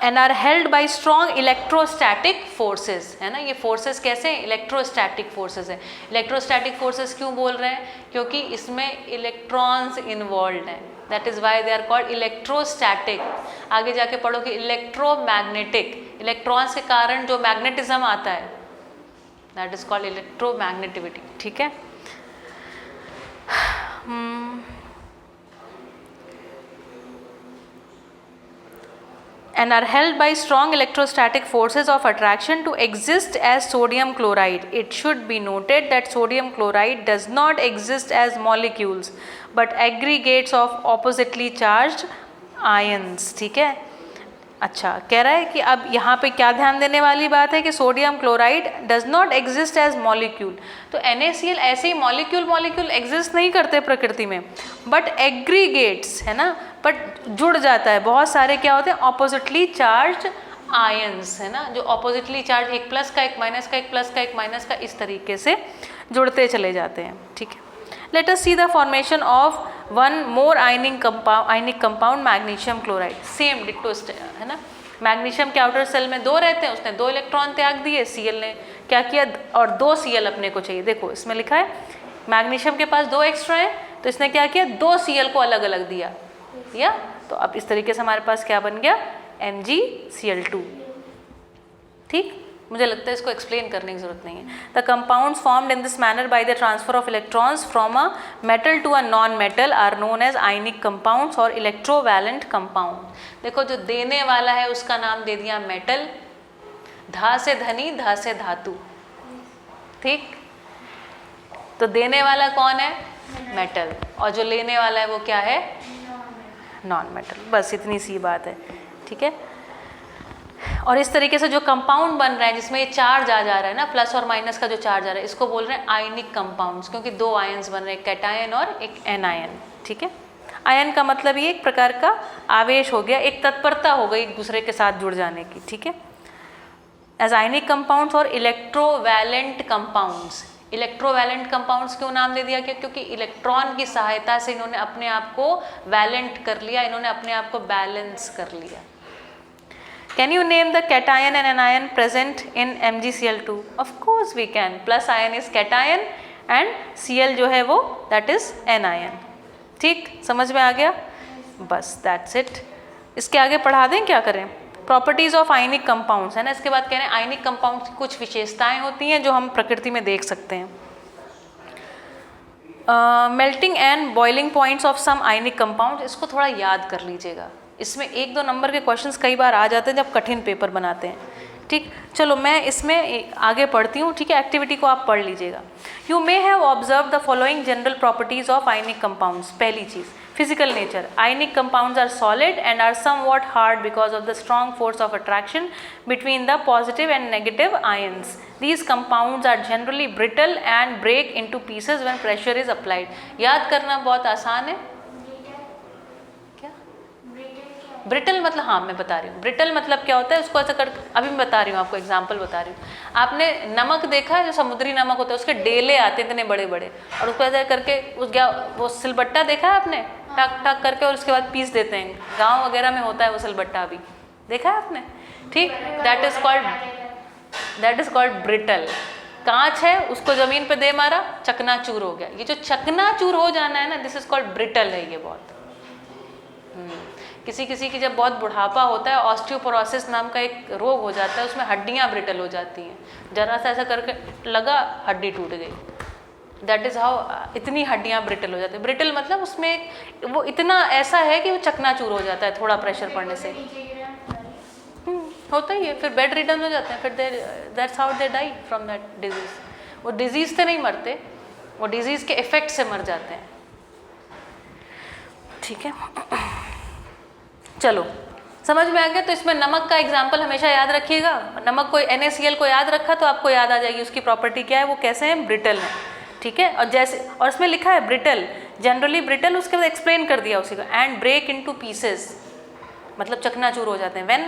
and are held by strong electrostatic forces, है ना। ये forces कैसे हैं? electrostatic forces है। electrostatic forces क्यों बोल रहे हैं? क्योंकि इसमें electrons involved हैं, that is why they are called electrostatic। आगे जाके पढ़ोगे electromagnetic, electrons के कारण जो magnetism आता है that is called electromagnetivity, ठीक है। and are held by strong electrostatic forces of attraction to exist as sodium chloride. It should be noted that sodium chloride does not exist as molecules but aggregates of oppositely charged ions, ठीक है। अच्छा, कह रहा है कि अब यहाँ पे क्या ध्यान देने वाली बात है कि sodium chloride does not exist as molecule. तो NaCl ऐसे ही मॉलिक्यूल एग्जिस्ट नहीं करते प्रकृति में, बट एग्रीगेट्स, है ना, बट जुड़ जाता है। बहुत सारे क्या होते हैं? ऑपोजिटली चार्ज आयंस, है ना, जो ऑपोजिटली चार्ज, एक प्लस का एक माइनस का, एक प्लस का एक माइनस का, इस तरीके से जुड़ते चले जाते हैं, ठीक है। Let us see the formation of one more ionic compound magnesium chloride. Same ditto है ना। मैग्नीशियम के आउटर सेल में 2 रहते हैं, उसने 2 इलेक्ट्रॉन त्याग दिए, Cl ने क्या किया, और 2 Cl अपने को चाहिए। देखो इसमें लिखा है मैग्नीशियम के पास 2 एक्स्ट्रा हैं, तो इसने क्या किया, 2 Cl को अलग अलग दिया। तो अब इस तरीके से हमारे पास क्या बन गया, MgCl2, ठीक। मुझे लगता है इसको एक्सप्लेन करने की जरूरत नहीं है। The compounds formed in this manner by the transfer of electrons from a metal to a non metal are known as ionic compounds और इलेक्ट्रोवैलेंट कंपाउंड। देखो जो देने वाला है उसका नाम दे दिया मेटल, धा से धनी, धा से धातु, ठीक। तो देने वाला कौन है, मेटल, और जो लेने वाला है वो क्या है, नॉन मेटल। बस इतनी सी बात है, ठीक है। और इस तरीके से जो कंपाउंड बन रहा है जिसमें ये चार्ज आ जा रहा है ना, प्लस और माइनस का जो चार्ज आ रहा है, इसको बोल रहे हैं आयनिक कंपाउंड्स, क्योंकि 2 आयंस बन रहे हैं, कैटायन और एक एनायन, ठीक है। आयन का मतलब ये एक प्रकार का आवेश हो गया, एक तत्परता हो गई एक दूसरे के साथ जुड़ जाने की, ठीक है। एज आयनिक कंपाउंड्स और इलेक्ट्रोवैलेंट कंपाउंड्स। इलेक्ट्रोवैलेंट कंपाउंड्स क्यों नाम दे दिया गया, क्योंकि इलेक्ट्रॉन की सहायता से इन्होंने अपने आप को वैलेंट कर लिया, इन्होंने अपने आप को बैलेंस कर लिया। Can you name the cation and anion present in MgCl2? Of course we can. Plus ion is cation and Cl जो है वो that is anion, ठीक, समझ में आ गया, बस that's it। इसके आगे पढ़ा दें, क्या करें, प्रॉपर्टीज ऑफ आयनिक कंपाउंड्स, है ना। इसके बाद कह रहे हैं आयनिक कंपाउंड्स की कुछ विशेषताएं होती हैं जो हम प्रकृति में देख सकते हैं। Melting and boiling points of some ionic compound, इसको थोड़ा याद कर लीजिएगा, इसमें 1-2 नंबर के क्वेश्चंस कई बार आ जाते हैं जब कठिन पेपर बनाते हैं, ठीक। चलो मैं इसमें आगे पढ़ती हूँ, ठीक है, एक्टिविटी को आप पढ़ लीजिएगा। You may have observe the following general properties of ionic compounds. पहली चीज़, physical nature. Ionic compounds are solid and are somewhat hard because of the strong force of attraction between the positive and negative ions. These compounds are generally brittle and break into pieces when pressure is applied. याद करना बहुत आसान है। क्या brittle मतलब, हाँ मैं बता रही हूँ, ब्रिटल मतलब क्या होता है, उसको ऐसा कर, अभी मैं बता रही हूँ आपको, एग्जांपल बता रही हूँ। आपने नमक देखा है, जो समुद्री नमक होता है उसके डेले आते हैं इतने बड़े बड़े, और उसको ऐसा करके उस वो सिलबट्टा देखा है आपने, टक टक करके, और उसके बाद पीस देते हैं। गाँव वगैरह में होता है वो सिलबट्टा, अभी देखा है आपने, ठीक। That is called brittle. कांच है, उसको जमीन पे दे मारा, चकनाचूर हो गया। ये जो चकनाचूर हो जाना है ना, दिस इज कॉल्ड ब्रिटल है ये बहुत। किसी किसी की जब बहुत बुढ़ापा होता है, ऑस्टियोपोरोसिस नाम का एक रोग हो जाता है, उसमें हड्डियां ब्रिटल हो जाती हैं। जरा सा ऐसा करके लगा, हड्डी टूट गई। दैट इज हाउ, इतनी हड्डियां ब्रिटल हो जाती है। ब्रिटल मतलब उसमें वो इतना ऐसा है कि वो चकनाचूर हो जाता है थोड़ा प्रेशर पड़ने से। होता ही है, फिर बेड रिडन हो जाते हैं, फिर that's how they die from that disease. वो डिजीज से नहीं मरते, वो डिजीज के इफेक्ट से मर जाते हैं। ठीक है, चलो समझ में आ गया। तो इसमें नमक का एग्जाम्पल हमेशा याद रखिएगा। नमक को NaCl को याद रखा तो आपको याद आ जाएगी उसकी प्रॉपर्टी क्या है, वो कैसे है, ब्रिटल है, ठीक है। और जैसे, और इसमें लिखा है ब्रिटल, जनरली ब्रिटल, उसके बाद एक्सप्लेन कर दिया उसी को, एंड ब्रेक इनटू पीसेस, मतलब चकनाचूर हो जाते हैं। व्हेन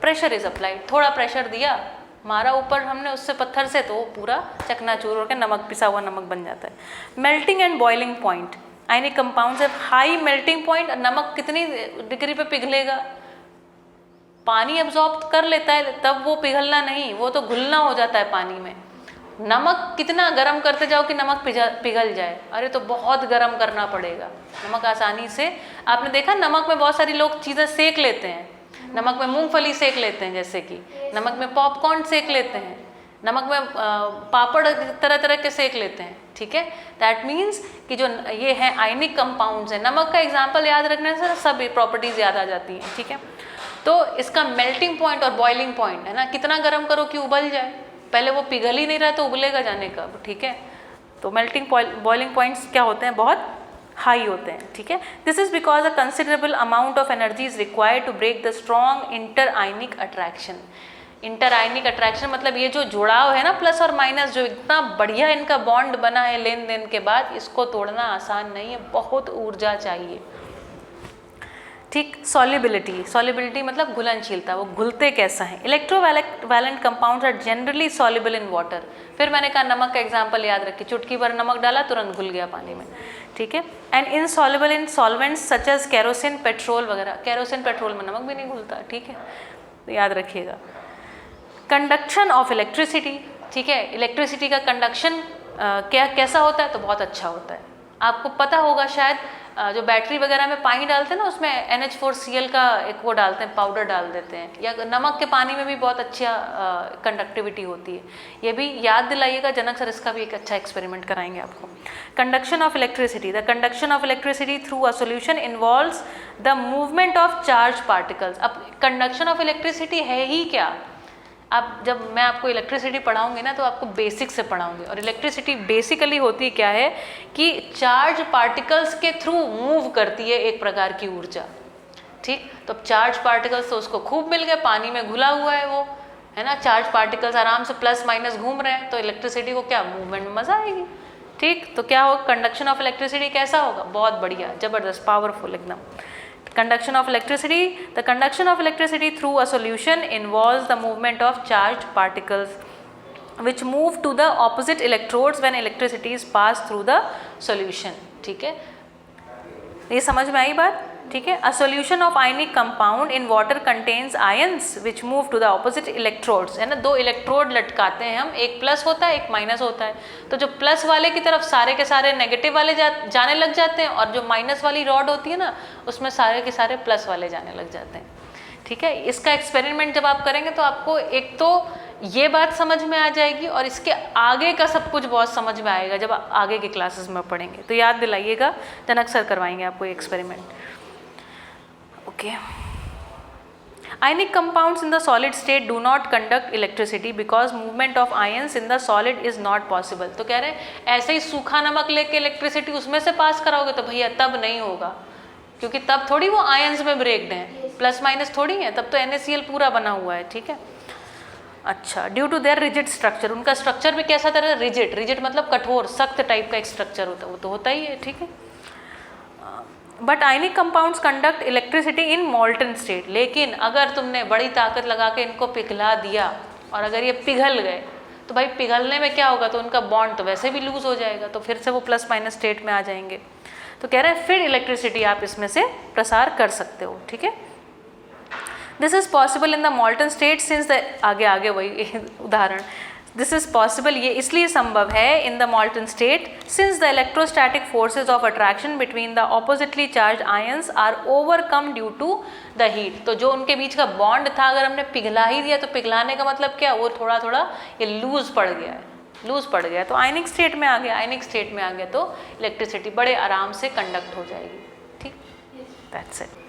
प्रेशर इज अप्लाइड, थोड़ा प्रेशर दिया, मारा ऊपर हमने उससे पत्थर से, तो वो पूरा चकनाचूर होकर नमक, पिसा हुआ नमक बन जाता है। Melting and boiling point, ionic compounds have high melting point. नमक कितनी डिग्री पे पिघलेगा, पानी एब्जॉर्ब कर लेता है तब वो पिघलना नहीं, वो तो घुलना हो जाता है पानी में। नमक कितना गर्म करते जाओ कि नमक पिघल जाए, अरे तो बहुत गर्म करना पड़ेगा। नमक आसानी से, आपने देखा नमक में बहुत सारी लोग चीज़ें सेक लेते हैं, नमक में मूंगफली सेक लेते हैं, जैसे कि नमक में पॉपकॉर्न सेक लेते हैं, नमक में पापड़ तरह तरह के सेक लेते हैं, ठीक है। दैट मीन्स कि जो ये है आयनिक कंपाउंड्स है, नमक का एग्जाम्पल याद रखने से सब प्रॉपर्टीज याद आ जाती हैं, ठीक है। तो इसका मेल्टिंग पॉइंट और बॉइलिंग पॉइंट है ना, कितना गर्म करो कि उबल जाए, पहले वो पिघल ही नहीं रहा तो उबलेगा जाने कब, ठीक है। तो मेल्टिंग बॉइलिंग पॉइंट्स क्या होते हैं, बहुत हाई होते हैं, ठीक है। This is because a considerable amount of energy is required to break the strong inter ionic attraction. Inter ionic attraction मतलब ये जो जुड़ाव है ना, प्लस और माइनस, जो इतना बढ़िया इनका बॉन्ड बना है लेन देन के बाद, इसको तोड़ना आसान नहीं है, बहुत ऊर्जा चाहिए, ठीक। सॉल्युबिलिटी, सॉल्युबिलिटी मतलब घुलनशीलता, वो घुलते कैसा है। Electrovalent compounds are generally soluble in water. फिर मैंने कहा नमक का एग्जांपल याद रखिए, चुटकी भर नमक डाला तुरंत घुल गया पानी में, ठीक है। And insoluble in solvents such as kerosene, petrol वगैरह। केरोसिन पेट्रोल में नमक भी नहीं घुलता, ठीक है, तो याद रखिएगा। कंडक्शन ऑफ इलेक्ट्रिसिटी, ठीक है, इलेक्ट्रिसिटी का कंडक्शन कैसा होता है, तो बहुत अच्छा होता है। आपको पता होगा शायद, जो बैटरी वगैरह में पानी डालते हैं ना, उसमें NH4Cl का एक वो डालते हैं, पाउडर डाल देते हैं, या नमक के पानी में भी बहुत अच्छा कंडक्टिविटी होती है। ये भी याद दिलाइएगा, जनक सर इसका भी एक अच्छा एक्सपेरिमेंट कराएंगे आपको। Conduction of electricity, the conduction of electricity through a solution involves the movement of charge particles. अब कंडक्शन ऑफ इलेक्ट्रिसिटी है ही क्या, आप जब मैं आपको इलेक्ट्रिसिटी पढ़ाऊंगी ना तो आपको बेसिक से पढ़ाऊंगी। और इलेक्ट्रिसिटी बेसिकली होती क्या है कि चार्ज पार्टिकल्स के थ्रू मूव करती है एक प्रकार की ऊर्जा, ठीक। तो अब चार्ज पार्टिकल्स तो उसको खूब मिल गए, पानी में घुला हुआ है वो, है ना, चार्ज पार्टिकल्स आराम से प्लस माइनस घूम रहे हैं, तो इलेक्ट्रिसिटी को क्या, मूवमेंट में मजा आएगी, ठीक। तो क्या होगा, कंडक्शन ऑफ इलेक्ट्रिसिटी कैसा होगा, बहुत बढ़िया, जबरदस्त, पावरफुल एकदम। Conduction of electricity, the conduction of electricity through a solution involves the movement of charged particles which move to the opposite electrodes when electricity is passed through the solution, ठीक है। ये समझ में आई बात, ठीक है। A solution of ionic compound in water contains ions which move to the opposite electrodes, है ना, दो इलेक्ट्रोड लटकाते हैं हम, एक प्लस होता है एक माइनस होता है। तो जो प्लस वाले की तरफ सारे के सारे नेगेटिव वाले जाने लग जाते हैं, और जो माइनस वाली रॉड होती है ना, उसमें सारे के सारे प्लस वाले जाने लग जाते हैं, ठीक है। इसका एक्सपेरिमेंट जब आप करेंगे तो आपको एक तो ये बात समझ में आ जाएगी, और इसके आगे का सब कुछ बहुत समझ में आएगा जब आप आगे के क्लासेस में पढ़ेंगे। तो याद दिलाइएगा, जनक सर करवाएंगे आपको ये experiment, okay. Ionic compounds in the solid state do not conduct electricity because movement of ions in the solid is not possible। तो कह रहे हैं ऐसे ही सूखा नमक लेके इलेक्ट्रिसिटी उसमें से पास कराओगे तो भैया तब नहीं होगा, क्योंकि तब थोड़ी वो आयंस में ब्रेक्ड हैं, प्लस माइनस थोड़ी है, तब तो NaCl पूरा बना हुआ है, ठीक है। अच्छा, due to their rigid structure, उनका स्ट्रक्चर भी कैसा तरह, रिजिड, रिजिड मतलब कठोर, सख्त टाइप का एक स्ट्रक्चर होता है, वो तो होता ही है, ठीक है। But ionic compounds conduct electricity in molten state. लेकिन अगर तुमने बड़ी ताकत लगा के इनको पिघला दिया और अगर ये पिघल गए तो भाई पिघलने में क्या होगा, तो उनका बॉन्ड तो वैसे भी लूज हो जाएगा, तो फिर से वो प्लस माइनस स्टेट में आ जाएंगे। तो कह रहे हैं फिर इलेक्ट्रिसिटी आप इसमें से प्रसार कर सकते हो, ठीक है। This is possible in the molten state since the, आगे वही उदाहरण, दिस इज पॉसिबल, ये इसलिए संभव है in the molten state since the electrostatic forces of attraction between the oppositely charged ions are overcome due to the heat. तो जो उनके बीच का बॉन्ड था अगर हमने पिघला ही दिया, तो पिघलाने का मतलब क्या, वो थोड़ा थोड़ा ये लूज पड़ गया है, लूज पड़ गया तो आयनिक स्टेट में आ गया, आयनिक स्टेट में आ गया तो इलेक्ट्रिसिटी बड़े आराम से कंडक्ट हो जाएगी, ठीक, दैट्स इट।